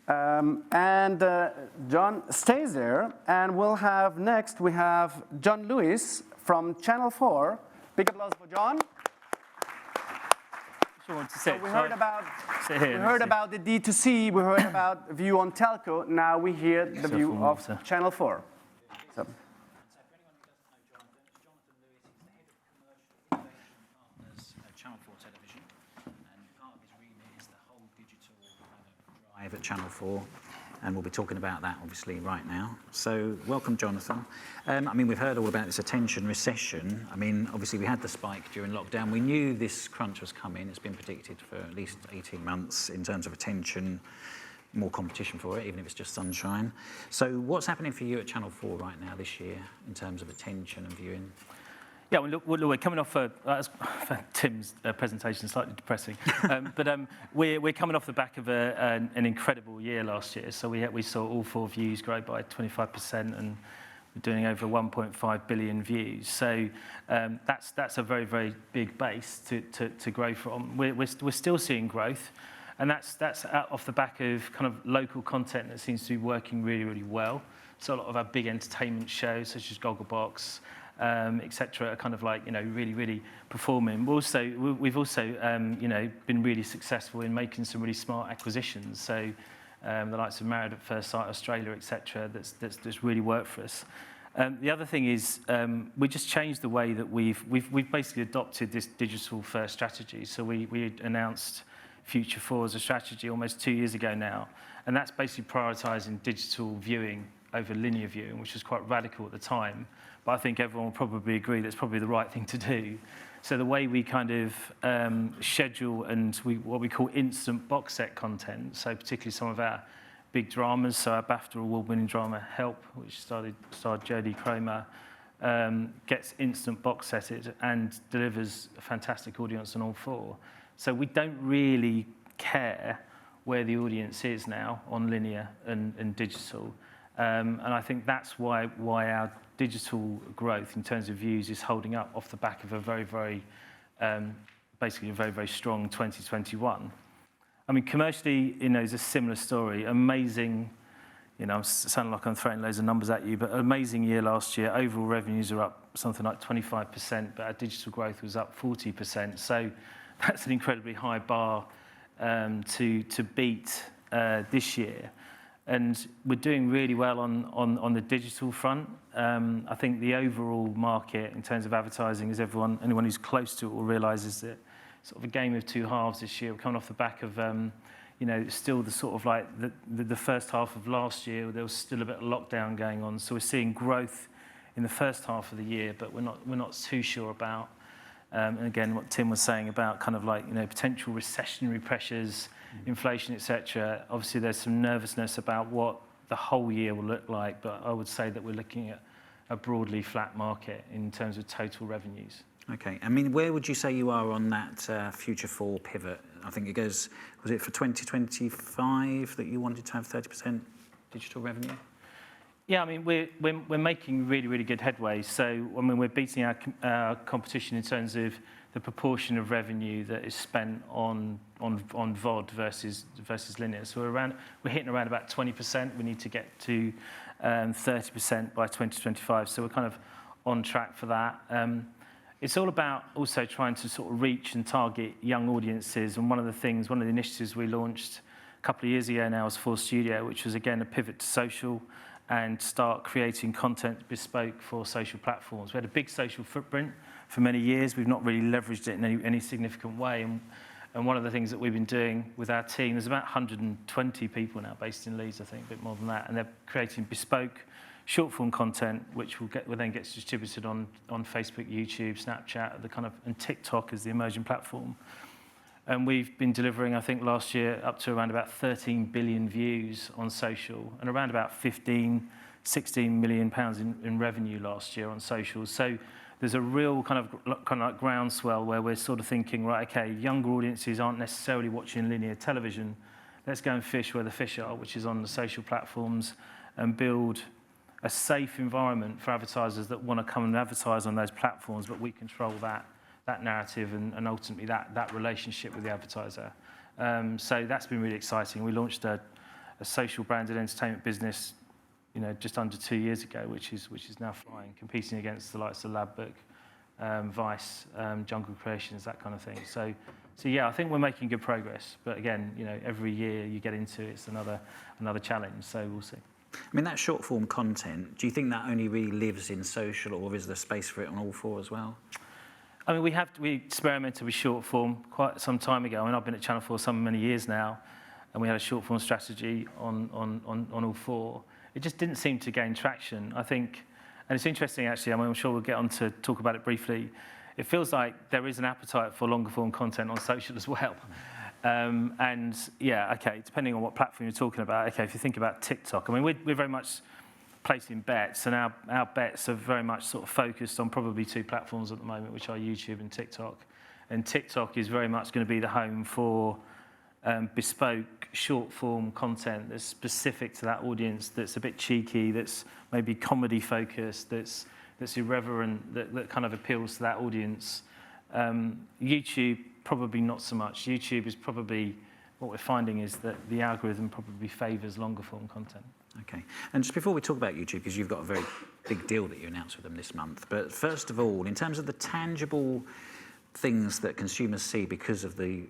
John stays there, and we'll have next, we have John Lewis from Channel 4. Big applause for John. Want to sit. So we heard Sit about the D2C, we heard about view on telco, now we hear the view of Channel 4. So. Channel 4 television, and part of his remit is the whole digital drive at Channel 4, and we'll be talking about that obviously right now. So welcome, Jonathan. I mean, we've heard all about this attention recession. I mean, obviously we had the spike during lockdown. We knew this crunch was coming. It's been predicted for at least 18 months in terms of attention, more competition for it, even if it's just sunshine. So what's happening for you at Channel 4 right now this year in terms of attention and viewing? Yeah, well, look, we're coming off Tim's presentation, slightly depressing, but we're coming off the back of an incredible year last year. So we saw all 4 views grow by 25%, and we're doing over 1.5 billion views. So that's a very, very big base to grow from. We're still seeing growth, and that's off the back of kind of local content that seems to be working really, really well. So a lot of our big entertainment shows, such as Gogglebox, etc., are kind of like, really, really performing. We've also been really successful in making some really smart acquisitions. So the likes of Married at First Sight Australia, etc., that's really worked for us. The other thing is we just changed the way that we've basically adopted this digital first strategy. So we announced Future 4 as a strategy almost 2 years ago now, and that's basically prioritising digital viewing over linear viewing, which was quite radical at the time. But I think everyone will probably agree that's probably the right thing to do. So the way we kind of schedule what we call instant box set content, so particularly some of our big dramas, so our BAFTA award-winning drama Help, which starred Jodie Cromer, gets instant box setted and delivers a fantastic audience on all 4. So we don't really care where the audience is now on linear and digital. And I think that's why our digital growth in terms of views is holding up off the back of a very, very, basically a very, very strong 2021. I mean, commercially, it's a similar story. Amazing, I'm sounding like I'm throwing loads of numbers at you, but amazing year last year. Overall revenues are up something like 25%, but our digital growth was up 40%. So that's an incredibly high bar to beat this year. And we're doing really well on the digital front. I think the overall market in terms of advertising, as anyone who's close to it will realise, is that sort of a game of 2 halves this year. We're coming off the back of, still the sort of like the first half of last year. There was still a bit of lockdown going on, so we're seeing growth in the first half of the year, but we're not too sure about. And again, what Tim was saying about kind of like potential recessionary pressures, inflation, etc. Obviously, there's some nervousness about what the whole year will look like, but I would say that we're looking at a broadly flat market in terms of total revenues. Okay, I mean, where would you say you are on that Future 4 pivot? I think it goes, was it for 2025 that you wanted to have 30% digital revenue? Yeah, I mean, we're making really, really good headway. So, I mean, we're beating our competition in terms of the proportion of revenue that is spent on VOD versus linear. So we're hitting around about 20%. We need to get to 30% by 2025. So we're kind of on track for that. It's all about also trying to sort of reach and target young audiences. And one of the initiatives we launched a couple of years ago now was 4 Studio, which was again a pivot to social and start creating content bespoke for social platforms. We had a big social footprint for many years. We've not really leveraged it in any significant way. And one of the things that we've been doing with our team, there's about 120 people now based in Leeds, I think, a bit more than that, and they're creating bespoke short-form content, which will then get distributed on Facebook, YouTube, Snapchat, and TikTok as the emerging platform. And we've been delivering, I think, last year up to around about 13 billion views on social and around about 16 million pounds in revenue last year on social. So there's a real kind of like groundswell where we're sort of thinking, right, okay, younger audiences aren't necessarily watching linear television. Let's go and fish where the fish are, which is on the social platforms, and build a safe environment for advertisers that want to come and advertise on those platforms, but we control that narrative and ultimately that relationship with the advertiser. So that's been really exciting. We launched a a social branded entertainment business, just under 2 years ago, which is now flying, competing against the likes of Labbook, Vice, Jungle Creations, that kind of thing. So yeah, I think we're making good progress. But again, every year you get into it's another challenge. So we'll see. I mean, that short form content, do you think that only really lives in social, or is there space for it on all four as well? I mean, we experimented with short form quite some time ago. I mean, I've been at Channel 4 many years now, and we had a short form strategy on all four. It just didn't seem to gain traction, I think. And it's interesting, actually. I mean, I'm sure we'll get on to talk about it briefly. It feels like there is an appetite for longer form content on social as well. And yeah, okay, depending on what platform you're talking about. Okay, if you think about TikTok, I mean, we're very much placing bets, and our bets are very much sort of focused on probably two platforms at the moment, which are YouTube and TikTok. And TikTok is very much going to be the home for bespoke short-form content that's specific to that audience, that's a bit cheeky, that's maybe comedy-focused, that's irreverent, that kind of appeals to that audience. YouTube, probably not so much. YouTube is probably, what we're finding is that the algorithm probably favours longer-form content. Okay. And just before we talk about YouTube, because you've got a very big deal that you announced with them this month, but first of all, in terms of the tangible things that consumers see because of the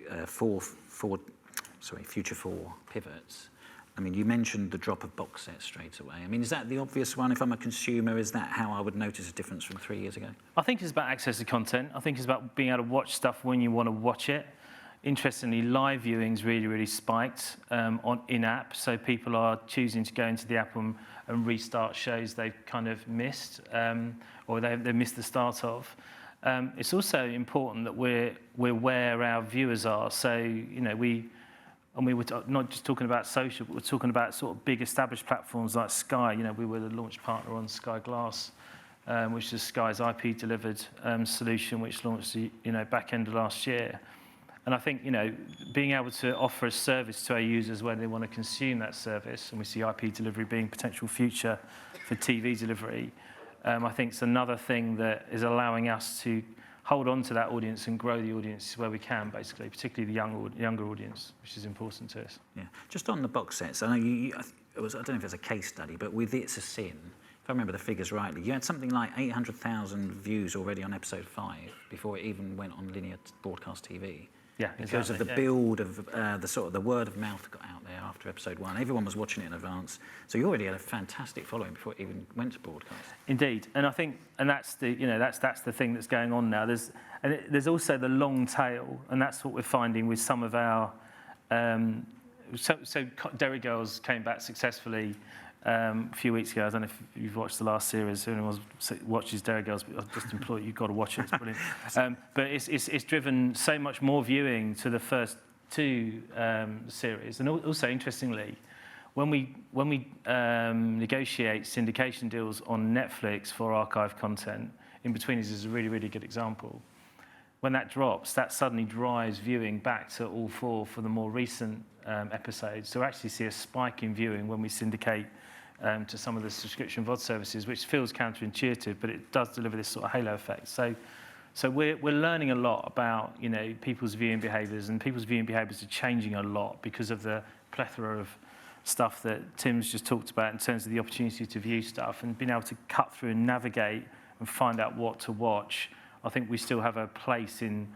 Future 4 pivots, I mean, you mentioned the drop of box sets straight away. I mean, is that the obvious one? If I'm a consumer, is that how I would notice a difference from 3 years ago? I think it's about access to content. I think it's about being able to watch stuff when you want to watch it. Interestingly, live viewing's really spiked on in-app, so people are choosing to go into the app and restart shows they've kind of missed, or they missed the start of. It's also important that we're where our viewers are. So, we were not just talking about social, but we're talking about sort of big established platforms like Sky. We were the launch partner on Sky Glass, which is Sky's IP-delivered solution, which launched back end of last year. And I think, being able to offer a service to our users when they want to consume that service, and we see IP delivery being a potential future for TV delivery, I think it's another thing that is allowing us to hold on to that audience and grow the audience where we can, basically, particularly the younger audience, which is important to us. Yeah. Just on the box sets, I know I don't know if it's a case study, but with It's a Sin, if I remember the figures rightly, you had something like 800,000 views already on episode 5 before it even went on linear broadcast TV. Yeah, because of the build of the word of mouth got out there after episode 1. Everyone was watching it in advance, so you already had a fantastic following before it even went to broadcast. Indeed, and I think, and that's the that's the thing that's going on now. There's also the long tail, and that's what we're finding with some of our. So Derry Girls came back successfully a few weeks ago. I don't know if you've watched the last series. Anyone watches Derry Girls, but I just implore you, you've got to watch it. It's brilliant. But it's driven so much more viewing to the first two series, and also interestingly, when we negotiate syndication deals on Netflix for archive content, In Between Us is a really good example. When that drops, that suddenly drives viewing back to all four for the more recent episodes. So we actually see a spike in viewing when we syndicate to some of the subscription VOD services, which feels counterintuitive, but it does deliver this sort of halo effect. So we're learning a lot about people's viewing behaviours, and people's viewing behaviours are changing a lot because of the plethora of stuff that Tim's just talked about in terms of the opportunity to view stuff and being able to cut through and navigate and find out what to watch. I think we still have a place in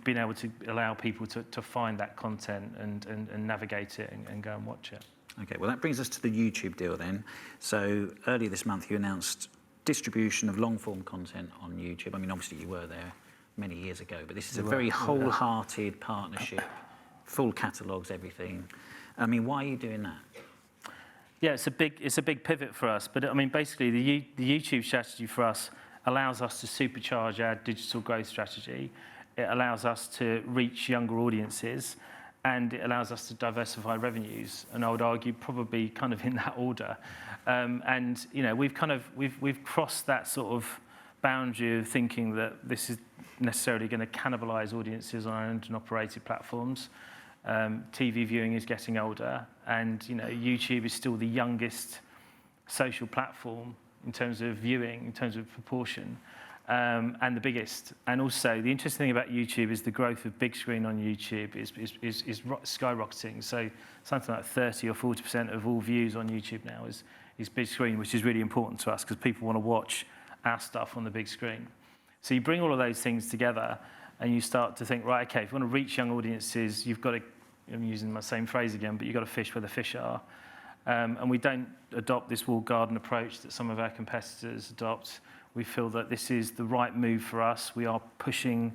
being able to allow people to find that content and navigate it and go and watch it. Okay, well, that brings us to the YouTube deal then. So earlier this month, you announced distribution of long-form content on YouTube. I mean, obviously, you were there many years ago, but this is a very wholehearted partnership, full catalogues, everything. I mean, why are you doing that? Yeah, it's a big pivot for us. But I mean, basically, the YouTube strategy for us allows us to supercharge our digital growth strategy. It allows us to reach younger audiences, and it allows us to diversify revenues. And I would argue probably kind of in that order. And we've crossed that sort of boundary of thinking that this is necessarily going to cannibalize audiences on owned and operated platforms. TV viewing is getting older, and YouTube is still the youngest social platform in terms of viewing, in terms of proportion. and the biggest. And also, the interesting thing about YouTube is the growth of big screen on YouTube is skyrocketing. So something like 30 or 40% of all views on YouTube now is big screen, which is really important to us because people want to watch our stuff on the big screen. So you bring all of those things together and you start to think, right, okay, if you want to reach young audiences, you've got to, I'm using my same phrase again, but you've got to fish where the fish are. And we don't adopt this walled garden approach that some of our competitors adopt. We feel that this is the right move for us. We are pushing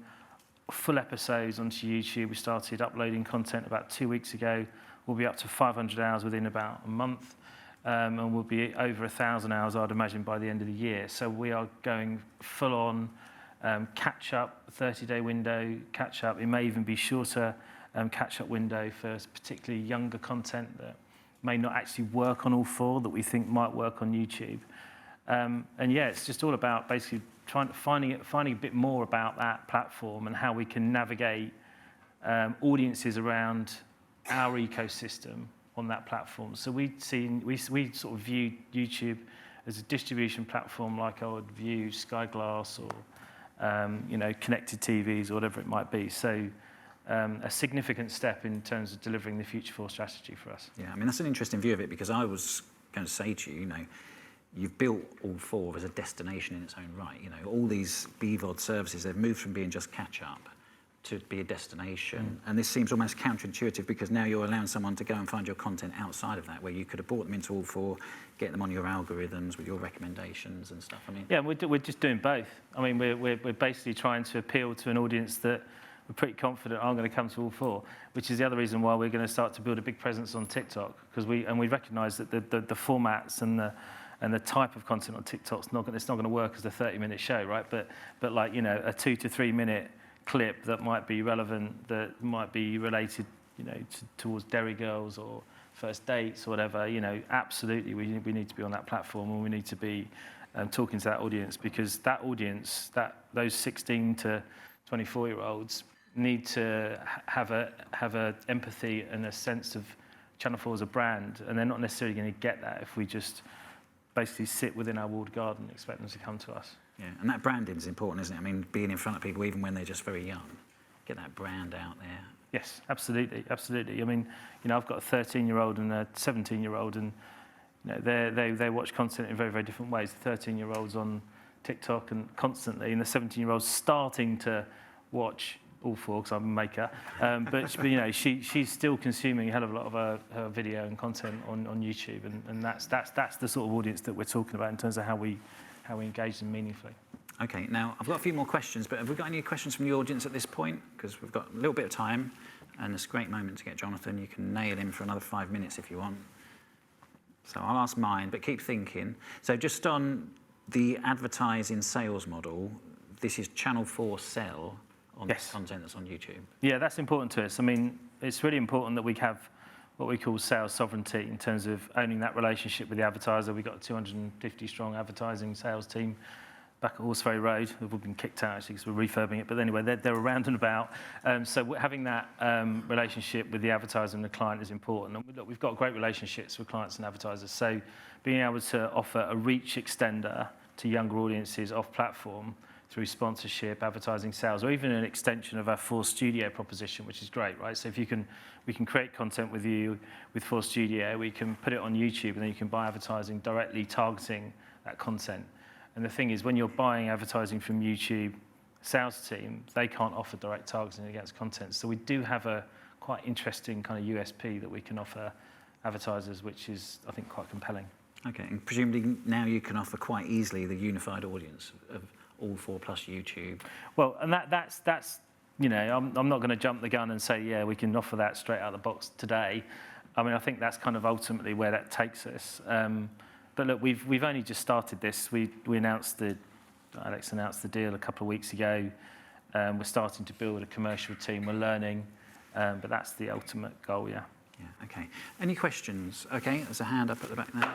full episodes onto YouTube. We started uploading content about 2 weeks ago. We'll be up to 500 hours within about a month. And we'll be over 1,000 hours, I'd imagine, by the end of the year. So we are going full on catch-up, 30-day window catch-up. It may even be shorter catch-up window for particularly younger content that may not actually work on all four that we think might work on YouTube. And yeah, it's just all about basically finding a bit more about that platform and how we can navigate audiences around our ecosystem on that platform. So we sort of view YouTube as a distribution platform like I would view Sky Glass or connected TVs or whatever it might be. So a significant step in terms of delivering the Future 4 strategy for us. Yeah, I mean, that's an interesting view of it because I was going to say to you, you've built all four as a destination in its own right. All these BVOD services, they've moved from being just catch-up to be a destination. And this seems almost counterintuitive because now you're allowing someone to go and find your content outside of that, where you could have brought them into all four, get them on your algorithms with your recommendations and stuff. I mean, yeah, we're just doing both. I mean, we're basically trying to appeal to an audience that we're pretty confident are going to come to all four, which is the other reason why we're going to start to build a big presence on TikTok, because we recognise that the formats and the type of content on TikTok's not going to work as a 30-minute show, right? But like a 2 to 3 minute clip that might be relevant, that might be related, towards Dairy Girls or first dates or whatever. Absolutely, we need to be on that platform, and we need to be talking to that audience, because that audience, those 16 to 24-year-olds need to have a empathy and a sense of Channel 4 as a brand, and they're not necessarily going to get that if we just basically sit within our walled garden and expect them to come to us. Yeah, and that branding is important, isn't it? I mean, being in front of people even when they're just very young, get that brand out there. Yes, absolutely. I mean, I've got a 13-year-old and a 17-year-old, and they watch content in very, very different ways. The 13-year-old's on TikTok and constantly, and the 17-year-old's starting to watch all four because I'm a maker. But she's still consuming a hell of a lot of her video and content on YouTube, and that's the sort of audience that we're talking about in terms of how we engage them meaningfully. Okay, now I've got a few more questions, but have we got any questions from the audience at this point? Because we've got a little bit of time, and it's a great moment to get Jonathan. You can nail him for another 5 minutes if you want. So I'll ask mine, but keep thinking. So just on the advertising sales model, this is Channel 4 sell on Yes. content that's on YouTube. Yeah, that's important to us. I mean, it's really important that we have what we call sales sovereignty in terms of owning that relationship with the advertiser. We've got a 250-strong advertising sales team back at Horseferry Road. We've been kicked out, actually, because we're refurbing it. But anyway, they're around and about. So having that relationship with the advertiser and the client is important. And look, we've got great relationships with clients and advertisers. So being able to offer a reach extender to younger audiences off-platform through sponsorship, advertising sales, or even an extension of our Force Studio proposition, which is great, right? So we can create content with you with Force Studio, we can put it on YouTube, and then you can buy advertising directly targeting that content. And the thing is, when you're buying advertising from YouTube sales team, they can't offer direct targeting against content. So we do have a quite interesting kind of USP that we can offer advertisers, which is, I think, quite compelling. Okay, and presumably now you can offer quite easily the unified audience of all four plus YouTube. Well, and that's I'm not going to jump the gun and say, yeah, we can offer that straight out of the box today. I mean, I think that's kind of ultimately where that takes us. But look, we've only just started this. Alex announced the deal a couple of weeks ago. We're starting to build a commercial team. We're learning, but that's the ultimate goal, yeah. Yeah, okay. Any questions? Okay, there's a hand up at the back now.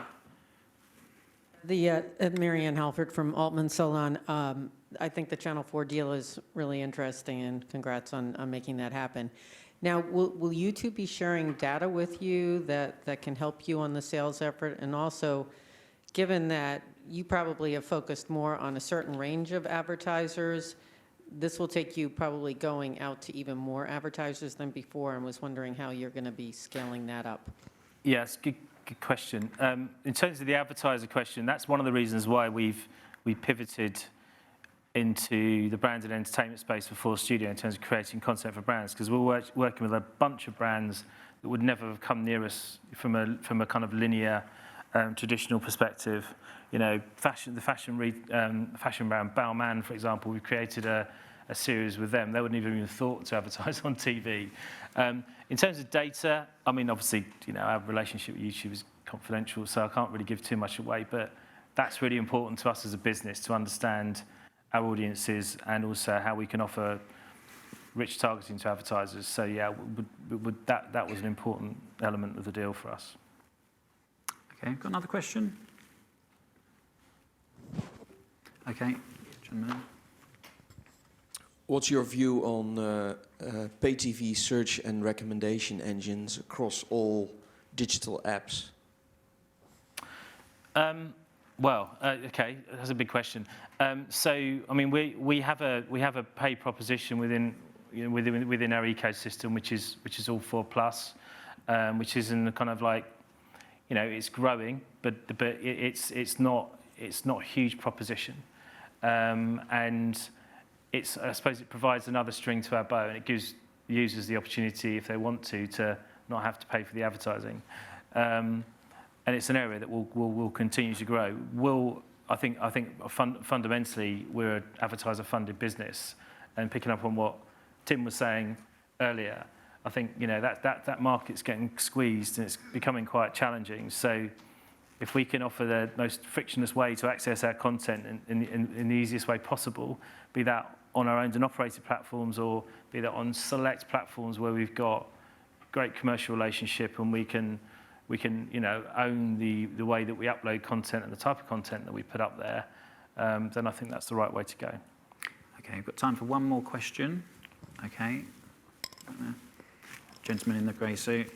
Marianne Halford from Altman Solon. I think the Channel 4 deal is really interesting, and congrats on making that happen. Now, will YouTube be sharing data with you that can help you on the sales effort? And also, given that you probably have focused more on a certain range of advertisers. This will take you probably going out to even more advertisers than before, and was wondering how you're going to be scaling that up. Yes, good question. In terms of the advertiser question, that's one of the reasons why we pivoted into the brand and entertainment space for Force Studio in terms of creating content for brands, because we're working with a bunch of brands that would never have come near us from a kind of linear, traditional perspective. You know, the fashion brand Balmain, for example, we created a series with them. They wouldn't even thought to advertise on TV. In terms of data, I mean, obviously, you know, our relationship with YouTube is confidential, so I can't really give too much away, but that's really important to us as a business to understand our audiences and also how we can offer rich targeting to advertisers. So yeah, that was an important element of the deal for us. Okay, got another question? Okay, gentlemen. What's your view on pay TV search and recommendation engines across all digital apps? Okay, that's a big question. So, I mean, we have a pay proposition within our ecosystem, which is all 4+, which is in the kind of like, you know, it's growing, but it's not a huge proposition, and I suppose it provides another string to our bow, and it gives users the opportunity, if they want to not have to pay for the advertising. And it's an area that will continue to grow. I think fundamentally we're an advertiser-funded business, and picking up on what Tim was saying earlier, I think, you know, that market's getting squeezed and it's becoming quite challenging. So if we can offer the most frictionless way to access our content in the easiest way possible, be that on our owned and operated platforms or be that on select platforms where we've got great commercial relationship and we can you know, own the way that we upload content and the type of content that we put up there, then I think that's the right way to go. Okay, we've got time for one more question. Okay. Gentleman in the grey suit.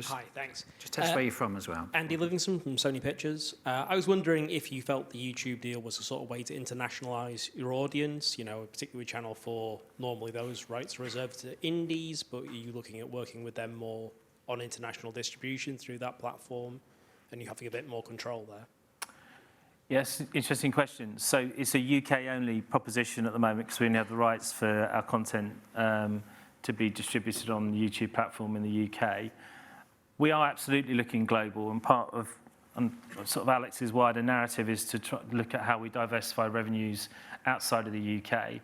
Hi, thanks. Just tell us where you're from as well. Andy Livingston from Sony Pictures. I was wondering if you felt the YouTube deal was a sort of way to internationalise your audience, you know, particularly with Channel 4. Normally those rights are reserved to indies, but are you looking at working with them more on international distribution through that platform, and you having a bit more control there? Yes, interesting question. So it's a UK-only proposition at the moment because we only have the rights for our content to be distributed on the YouTube platform in the UK. We are absolutely looking global, and part of sort of Alex's wider narrative is to look at how we diversify revenues outside of the UK,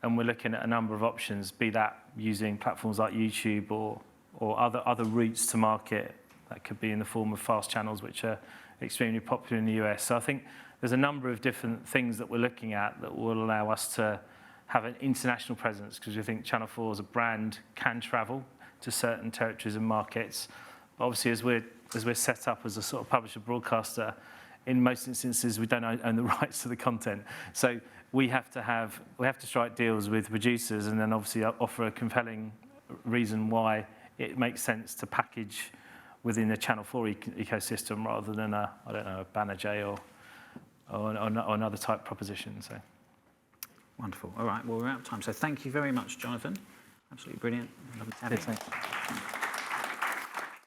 and we're looking at a number of options, be that using platforms like YouTube or other routes to market. That could be in the form of fast channels, which are extremely popular in the US. So I think there's a number of different things that we're looking at that will allow us to have an international presence, because we think Channel 4 as a brand can travel to certain territories and markets. Obviously, as we're set up as a sort of publisher broadcaster, in most instances we don't own the rights to the content. So we have to strike deals with producers, and then obviously offer a compelling reason why it makes sense to package within the Channel 4 ecosystem rather than a Banner J or another type proposition. So wonderful. All right, well, we're out of time. So thank you very much, Jonathan. Absolutely brilliant. Lovely to have you.